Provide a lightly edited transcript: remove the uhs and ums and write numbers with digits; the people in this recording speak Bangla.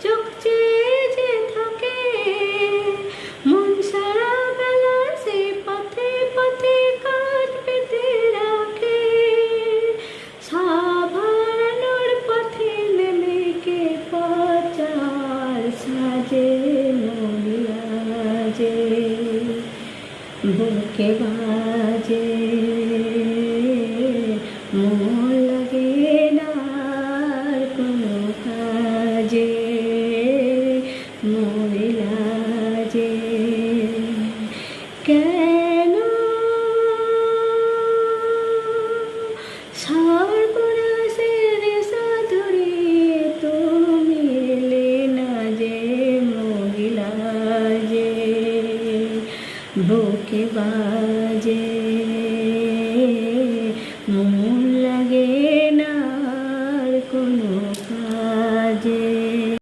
চোখ চেয়ে যে থাকে মন সারা বেলা সে পথে পথে কাজ পেতে রাখে। সাভানোর পথে নেমে কে পচার সাজে মরিয়াজে বুকে বাজে মন লাগে না আর কোনো কাজে মরিলাজে। কেন সর্বনাশের সাধুরী তুমি এলে না যে মরিলাজে বুকে